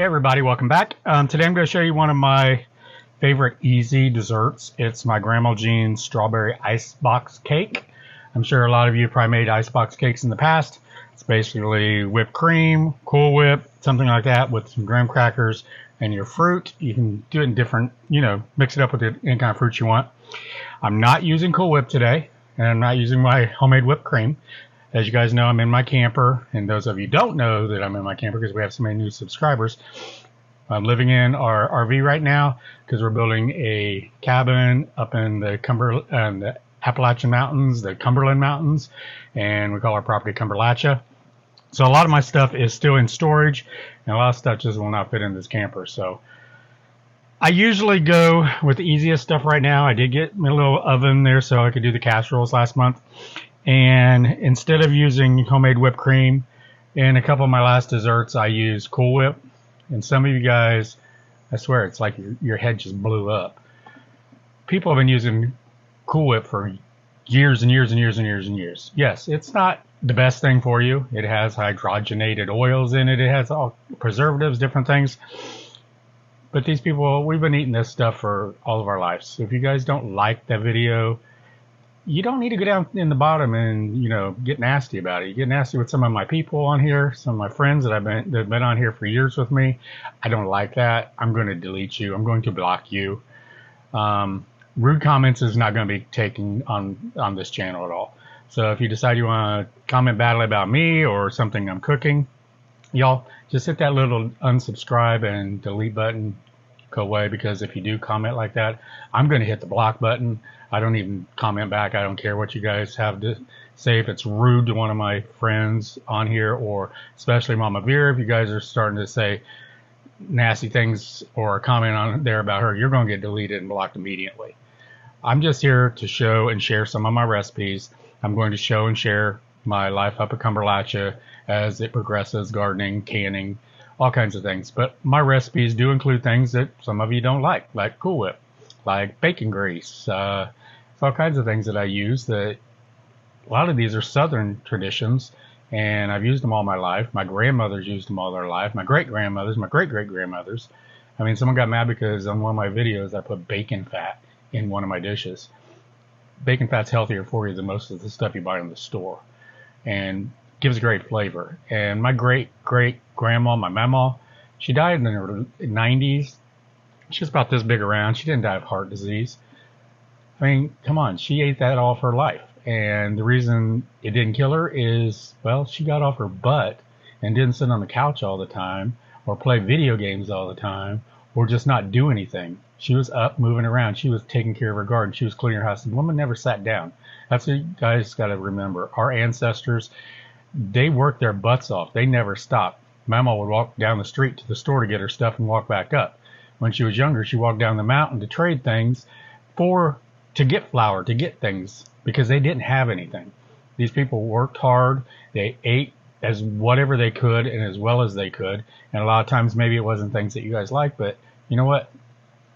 Hey everybody, welcome back. Today I'm going to show you one of my favorite easy desserts. It's my Grandma Jean's strawberry icebox cake. I'm sure a lot of you probably made icebox cakes in the past. It's basically whipped cream, Cool Whip, something like that with some graham crackers and your fruit. You can do it in different, mix it up with any kind of fruit you want. I'm not using Cool Whip today, and I'm not using my homemade whipped cream. As you guys know, I'm in my camper, and those of you don't know that I'm in my camper because we have so many new subscribers. I'm living in our RV right now because we're building a cabin up in the Appalachian Mountains, the Cumberland Mountains, and we call our property Cumberlachia. So a lot of my stuff is still in storage, and a lot of stuff just will not fit in this camper. So I usually go with the easiest stuff right now. I did get my little oven there so I could do the casseroles last month. And instead of using homemade whipped cream in a couple of my last desserts, I use Cool Whip. And some of you guys, I swear, it's like your head just blew up. People have been using Cool Whip for years and years and years and years and years. Yes, it's not the best thing for you. It has hydrogenated oils in it. It has all preservatives, different things. But these people, we've been eating this stuff for all of our lives. So if you guys don't like that video, you don't need to go down in the bottom and, get nasty about it. You get nasty with some of my people on here, some of my friends that have been on here for years with me. I don't like that. I'm going to delete you. I'm going to block you. Rude comments is not going to be taken on this channel at all. So if you decide you want to comment badly about me or something I'm cooking, y'all just hit that little unsubscribe and delete button. Go away, because if you do comment like that, I'm going to hit the block button. I don't even comment back. I don't care what you guys have to say. If it's rude to one of my friends on here, or especially Mama Vera, if you guys are starting to say nasty things or comment on there about her, you're going to get deleted and blocked immediately. I'm just here to show and share some of my recipes. I'm going to show and share my life up at Cumberlachia as it progresses, gardening, canning, all kinds of things. But my recipes do include things that some of you don't like Cool Whip, like bacon grease, all kinds of things that I use. That a lot of these are Southern traditions, and I've used them all my life. My grandmothers used them all their life. My great-grandmothers, my great-great-grandmothers. I mean, someone got mad because on one of my videos I put bacon fat in one of my dishes. Bacon fat's healthier for you than most of the stuff you buy in the store, and gives great flavor. And my great-great-grandma, my mama, she died in the 90s. She was about this big around. She didn't die of heart disease. I mean, come on, she ate that all of her life. And the reason it didn't kill her is, well, she got off her butt and didn't sit on the couch all the time, or play video games all the time, or just not do anything. She was up, moving around. She was taking care of her garden. She was cleaning her house. The woman never sat down. That's what you guys got to remember. Our ancestors, they worked their butts off. They never stopped. Mama would walk down the street to the store to get her stuff and walk back up. When she was younger, she walked down the mountain to trade things to get flour, to get things, because they didn't have anything. These people worked hard. They ate as whatever they could and as well as they could. And a lot of times maybe it wasn't things that you guys like, but you know what?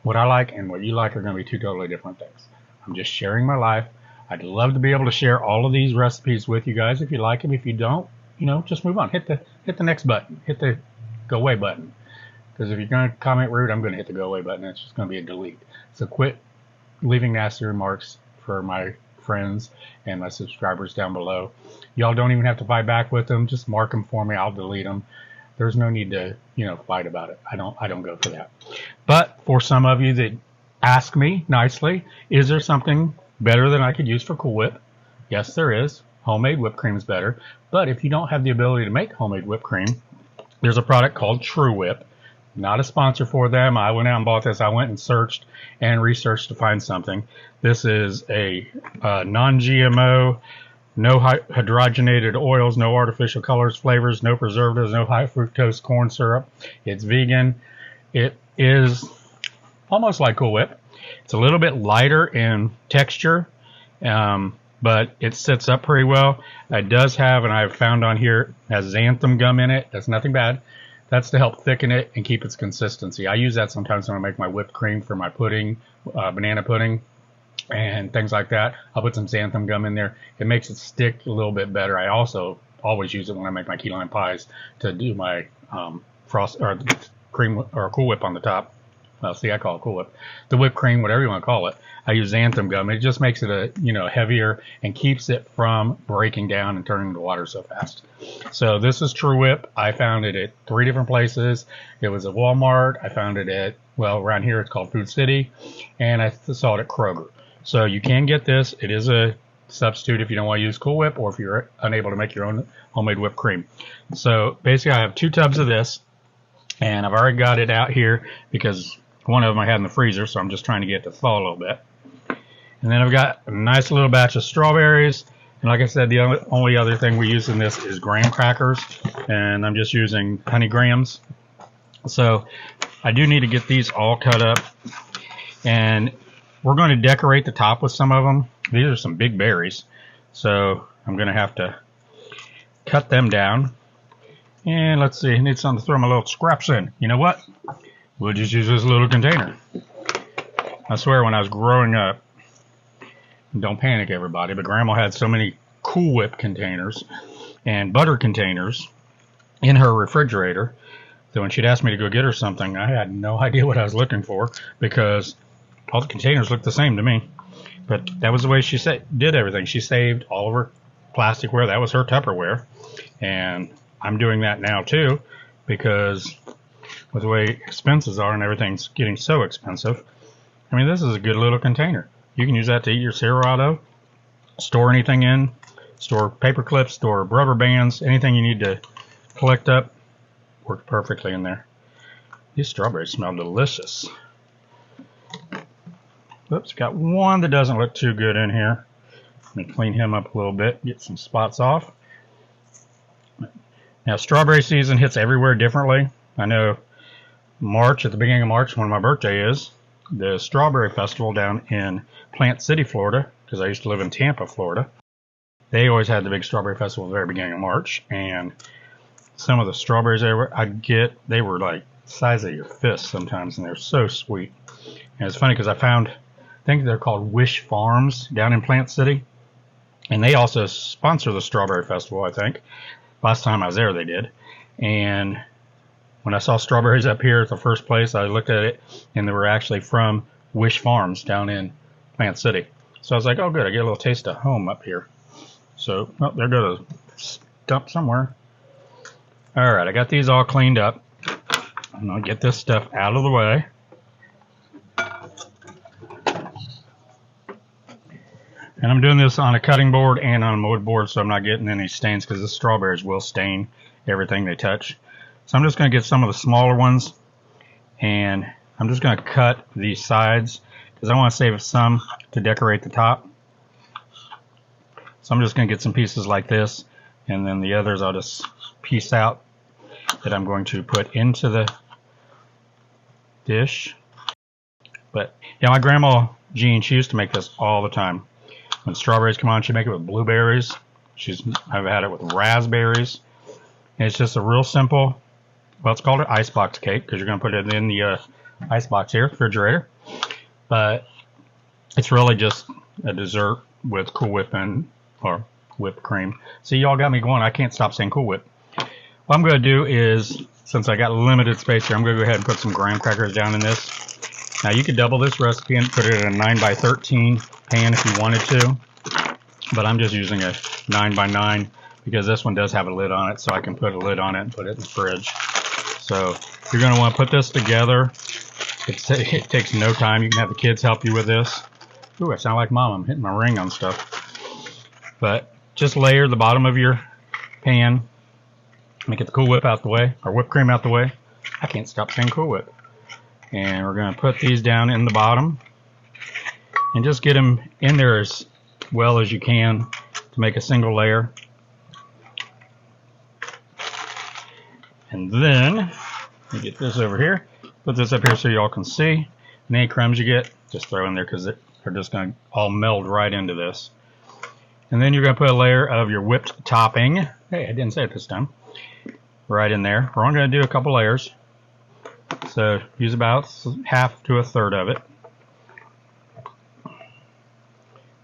What I like and what you like are going to be two totally different things. I'm just sharing my life. I'd love to be able to share all of these recipes with you guys. If you like them, if you don't, just move on. Hit the next button. Hit the go away button. Because if you're going to comment rude, I'm going to hit the go away button. It's just going to be a delete. So quit leaving nasty remarks for my friends and my subscribers down below. Y'all don't even have to fight back with them. Just mark them for me. I'll delete them. There's no need to, fight about it. I don't go for that. But for some of you that ask me nicely, is there something better than I could use for Cool Whip? Yes, there is. Homemade whipped cream is better. But if you don't have the ability to make homemade whipped cream, there's a product called True Whip. Not a sponsor for them. I went out and bought this. I went and searched and researched to find something. This is a non-GMO, no hydrogenated oils, no artificial colors, flavors, no preservatives, no high fructose corn syrup. It's vegan. It is almost like Cool Whip. It's a little bit lighter in texture, but it sits up pretty well. It does have, and I've found on here, has xanthan gum in it. That's nothing bad. That's to help thicken it and keep its consistency. I use that sometimes when I make my whipped cream for my pudding, banana pudding, and things like that. I'll put some xanthan gum in there. It makes it stick a little bit better. I also always use it when I make my key lime pies to do my cream or Cool Whip on the top. Well, see, I call it Cool Whip. The whipped cream, whatever you want to call it. I use xanthan gum. It just makes it heavier and keeps it from breaking down and turning into water so fast. So this is True Whip. I found it at 3 different places. It was at Walmart. I found it at, well, around here it's called Food City, and I saw it at Kroger. So you can get this. It is a substitute if you don't want to use Cool Whip or if you're unable to make your own homemade whipped cream. So basically I have 2 tubs of this, and I've already got it out here because one of them I had in the freezer, so I'm just trying to get it to thaw a little bit. And then I've got a nice little batch of strawberries. And like I said, the only other thing we use in this is graham crackers. And I'm just using honey grahams. So I do need to get these all cut up. And we're going to decorate the top with some of them. These are some big berries. So I'm going to have to cut them down. And let's see, I need something to throw my little scraps in. You know what? We'll just use this little container. I swear when I was growing up, don't panic everybody, but Grandma had so many Cool Whip containers and butter containers in her refrigerator that when she'd ask me to go get her something, I had no idea what I was looking for because all the containers looked the same to me. But that was the way she did everything. She saved all of her plasticware. That was her Tupperware. And I'm doing that now too because with the way expenses are and everything's getting so expensive. I mean, this is a good little container. You can use that to eat your cereal out of, store anything in, store paper clips, store rubber bands, anything you need to collect up, works perfectly in there. These strawberries smell delicious. Oops, got one that doesn't look too good in here. Let me clean him up a little bit, get some spots off. Now, strawberry season hits everywhere differently. I know March, at the beginning of March, when my birthday is, the Strawberry Festival down in Plant City, Florida, because I used to live in Tampa, Florida. They always had the big Strawberry Festival at the very beginning of March, and some of the strawberries I'd get, they were like the size of your fist sometimes, and they're so sweet. And it's funny because I think they're called Wish Farms down in Plant City, and they also sponsor the Strawberry Festival, I think. Last time I was there, they did. And when I saw strawberries up here at the first place, I looked at it, and they were actually from Wish Farms down in Plant City. So I was like, oh, good, I get a little taste of home up here. So, oh, there goes a stump somewhere. All right, I got these all cleaned up. I'm going to get this stuff out of the way. And I'm doing this on a cutting board and on a mold board, so I'm not getting any stains because the strawberries will stain everything they touch. So I'm just going to get some of the smaller ones, and I'm just going to cut the sides because I want to save some to decorate the top. So I'm just going to get some pieces like this, and then the others I'll just piece out that I'm going to put into the dish. But yeah, my grandma Jean, she used to make this all the time. When strawberries come on, she'd make it with blueberries. I've had it with raspberries. And it's just a real simple, well, it's called an icebox cake because you're going to put it in the icebox here, refrigerator. But it's really just a dessert with Cool Whip or whipped cream. See, y'all got me going. I can't stop saying Cool Whip. What I'm going to do is, since I got limited space here, I'm going to go ahead and put some graham crackers down in this. Now, you could double this recipe and put it in a 9x13 pan if you wanted to. But I'm just using a 9x9 because this one does have a lid on it, so I can put a lid on it and put it in the fridge. So you're going to want to put this together. It takes no time. You can have the kids help you with this. Ooh, I sound like Mom. I'm hitting my ring on stuff. But just layer the bottom of your pan. Let me get the Cool Whip out the way, or whipped cream out the way. I can't stop saying Cool Whip. And we're going to put these down in the bottom. And just get them in there as well as you can to make a single layer. And then, let me get this over here. Put this up here so y'all can see. And any crumbs you get, just throw in there because they're just going to all meld right into this. And then you're going to put a layer of your whipped topping. Hey, I didn't say it this time. Right in there. We're only going to do a couple layers. So use about half to a third of it.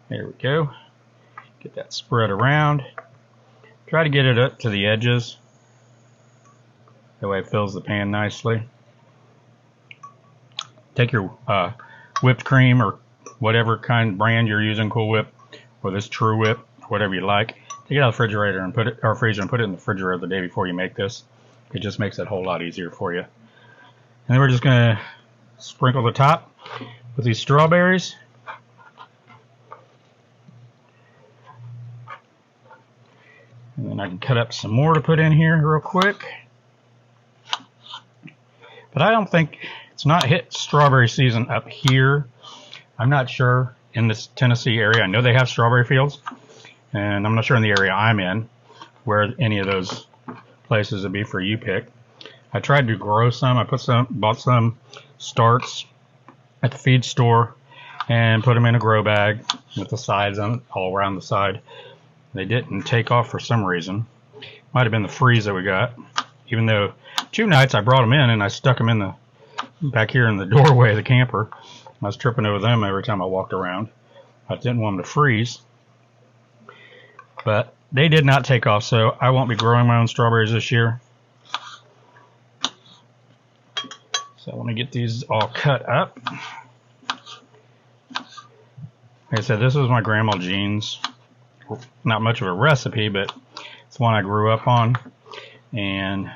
There we go. Get that spread around. Try to get it up to the edges. That way it fills the pan nicely. take your whipped cream or whatever kind brand you're using, Cool Whip or this True Whip, whatever you like. Take it out of the refrigerator and put it, or freezer, and put it in the refrigerator the day before you make this. It just makes it a whole lot easier for you. And then we're just gonna sprinkle the top with these strawberries. And then I can cut up some more to put in here real quick. But I don't think, it's not hit strawberry season up here. I'm not sure in this Tennessee area. I know they have strawberry fields, and I'm not sure in the area I'm in where any of those places would be for you pick. I tried to grow some. I bought some starts at the feed store and put them in a grow bag with the sides on all around the side. They didn't take off for some reason. Might have been the freeze that we got. Even though 2 nights I brought them in and I stuck them in the back here in the doorway of the camper. I was tripping over them every time I walked around. I didn't want them to freeze. But they did not take off, so I won't be growing my own strawberries this year. So let me get these all cut up. Like I said, this is my Grandma Jean's. Not much of a recipe, but it's one I grew up on. And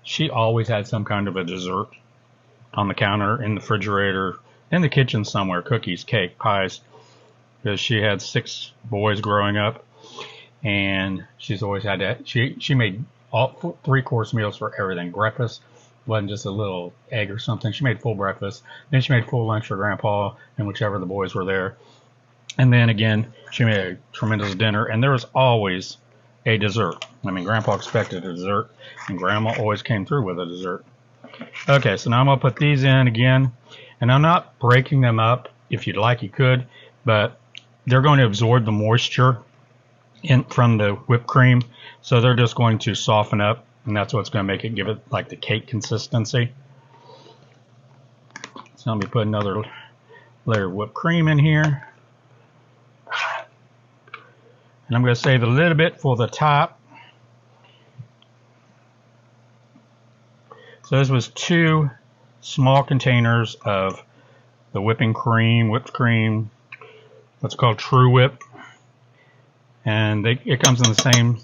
she always had some kind of a dessert on the counter, in the refrigerator, in the kitchen somewhere, cookies, cake, pies. Because she had 6 boys growing up, and she's always had that. She made all 3-course meals for everything. Breakfast wasn't just a little egg or something. She made full breakfast. Then she made full lunch for Grandpa and whichever the boys were there. And then again, she made a tremendous dinner, and there was always a dessert. I mean, Grandpa expected a dessert, and Grandma always came through with a dessert. Okay, so now I'm going to put these in again, and I'm not breaking them up. If you'd like, you could, but they're going to absorb the moisture from the whipped cream, so they're just going to soften up, and that's what's going to make it, give it like the cake consistency. So let me put another layer of whipped cream in here. And I'm going to save a little bit for the top. So this was 2 small containers of the whipped cream, what's called True Whip. And it comes in the same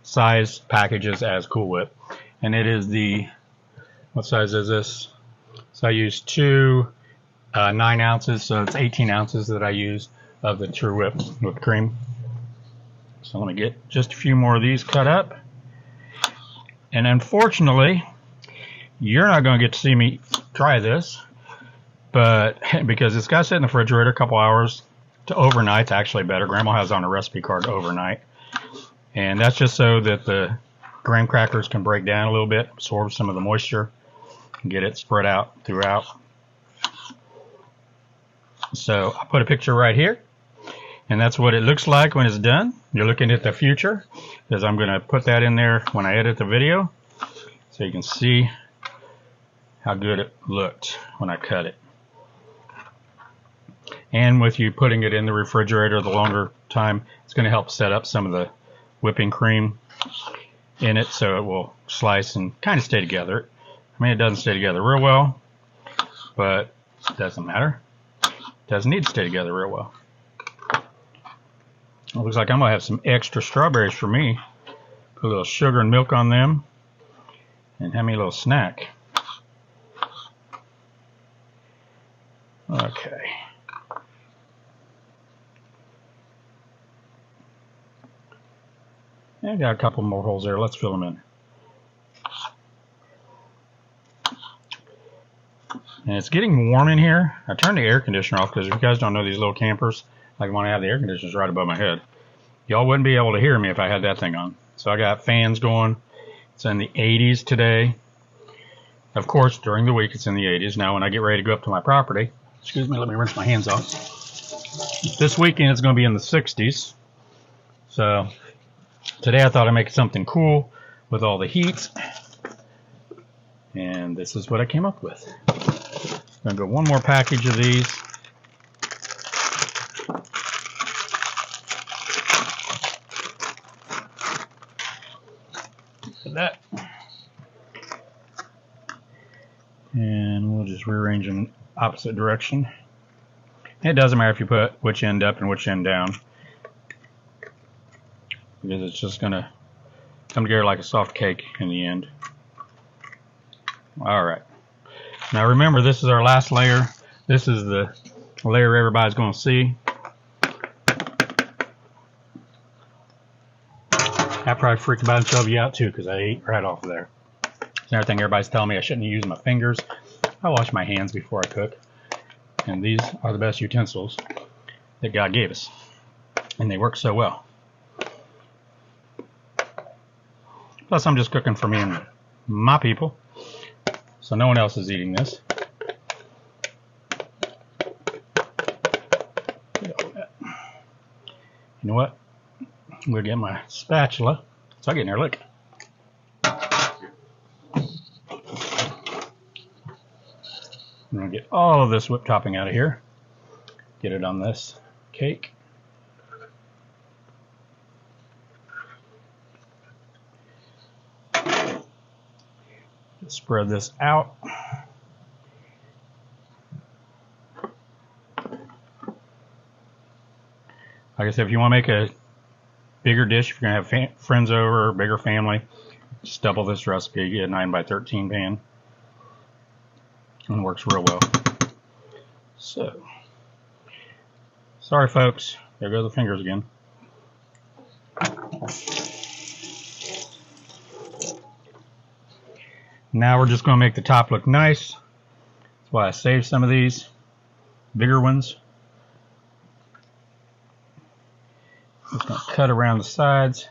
size packages as Cool Whip. And it is what size is this? So I used 2 9 ounces, so it's 18 ounces that I use of the True whipped cream. So let me get just a few more of these cut up. And unfortunately, you're not going to get to see me try this, but because it's got to sit in the refrigerator a couple hours to overnight. It's actually better. Grandma has on a recipe card overnight. And that's just so that the graham crackers can break down a little bit, absorb some of the moisture, and get it spread out throughout. So I put a picture right here. And that's what it looks like when it's done. You're looking at the future, because I'm going to put that in there when I edit the video, so you can see how good it looked when I cut it. And with you putting it in the refrigerator the longer time, it's going to help set up some of the whipping cream in it, so it will slice and kind of stay together. I mean, it doesn't stay together real well, but it doesn't matter. It doesn't need to stay together real well. It looks like I'm going to have some extra strawberries for me. Put a little sugar and milk on them, and have me a little snack. Okay. I got a couple more holes there. Let's fill them in. And it's getting warm in here. I turned the air conditioner off because if you guys don't know these little campers, like when I have the air conditioners right above my head, y'all wouldn't be able to hear me if I had that thing on. So I got fans going. It's in the 80s today. Of course, during the week it's in the 80s. Now when I get ready to go up to my property, excuse me, let me rinse my hands off. This weekend it's going to be in the 60s. So today I thought I'd make something cool with all the heat. And this is what I came up with. I'm going to go one more package of these. Look at that. And we'll just just rearrange in opposite direction. It doesn't matter if you put which end up and which end down, because it's just gonna come together like a soft cake in the end. Alright, now remember, this is our last layer. This is the layer everybody's going to see. That probably freaked about and shoved you out too, because I ate right off of there. Another thing everybody's telling me I shouldn't use my fingers. I wash my hands before I cook. And these are the best utensils that God gave us. And they work so well. Plus, I'm just cooking for me and my people, so no one else is eating this. You know what? I'm going to get my spatula. So I get in there, look. I'm going to get all of this whipped topping out of here. Get it on this cake. Spread this out. Like I said, if you want to make a bigger dish, if you're going to have friends over or bigger family, just double this recipe. You get a 9x13 pan. And it works real well. So, sorry folks, there go the fingers again. Now we're just going to make the top look nice. That's why I saved some of these bigger ones. Just going to cut around the sides.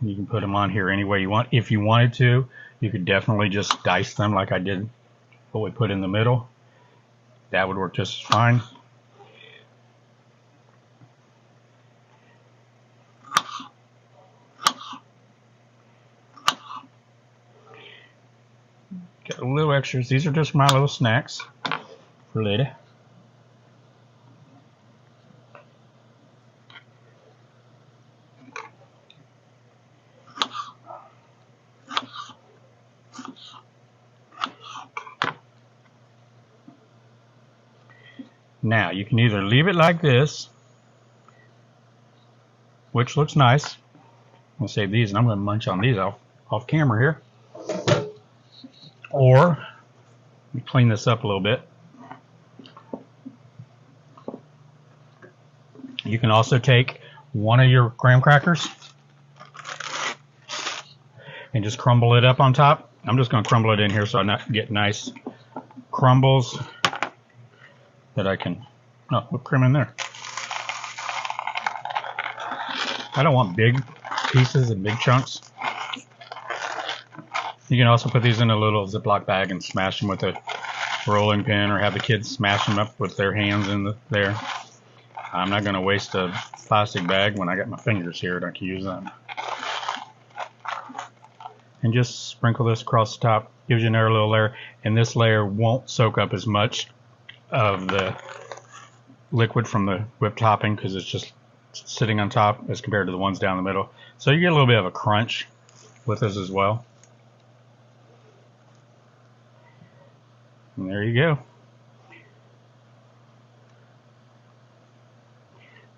You can put them on here any way you want. If you wanted to, you could definitely just dice them like I did what we put in the middle. That would work just fine. Got a little extras. These are just my little snacks for later. Now, you can either leave it like this, which looks nice. I'm going to save these, and I'm going to munch on these off camera here. Or, let me clean this up a little bit. You can also take one of your graham crackers and just crumble it up on top. I'm just going to crumble it in here so I get nice crumbles that I can, oh, whipped cream in there. I don't want big pieces and big chunks. You can also put these in a little Ziploc bag and smash them with a rolling pin, or have the kids smash them up with their hands in there. I'm not going to waste a plastic bag when I got my fingers here, and I can use them. And just sprinkle this across the top, gives you another little layer, and this layer won't soak up as much of the liquid from the whipped topping because it's just sitting on top as compared to the ones down the middle. So you get a little bit of a crunch with this as well. And there you go.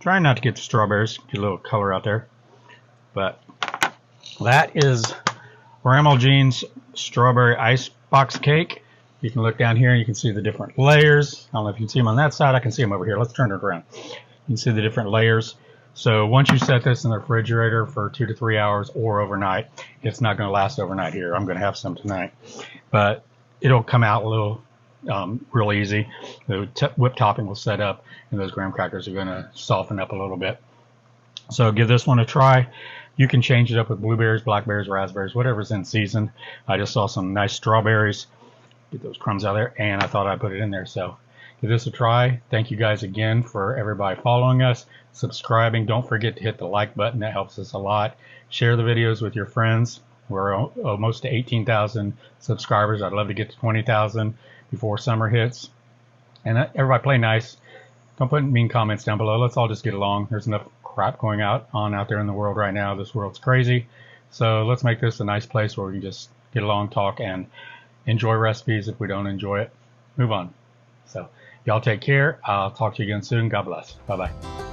Trying not to get the strawberries, get a little color out there. But that is Grandma Jean's strawberry icebox cake. You can look down here and you can see the different layers. I don't know if you can see them on that side. I can see them over here. Let's turn it around. You can see the different layers. So once you set this in the refrigerator for 2 to 3 hours or overnight, it's not going to last overnight here. I'm going to have some tonight. But it'll come out a little real easy. The whipped topping will set up, and those graham crackers are going to soften up a little bit. So give this one a try. You can change it up with blueberries, blackberries, raspberries, whatever's in season. I just saw some nice strawberries. Get those crumbs out of there, and I thought I'd put it in there. So give this a try. Thank you guys again for everybody following us, subscribing. Don't forget to hit the like button. That helps us a lot. Share the videos with your friends. We're almost to 18,000 subscribers. I'd love to get to 20,000 before summer hits. And everybody play nice. Don't put mean comments down below. Let's all just get along. There's enough crap going on out there in the world right now. This world's crazy. So let's make this a nice place where we can just get along, talk, and enjoy recipes. If we don't enjoy it, move on. So y'all take care. I'll talk to you again soon. God bless. Bye-bye.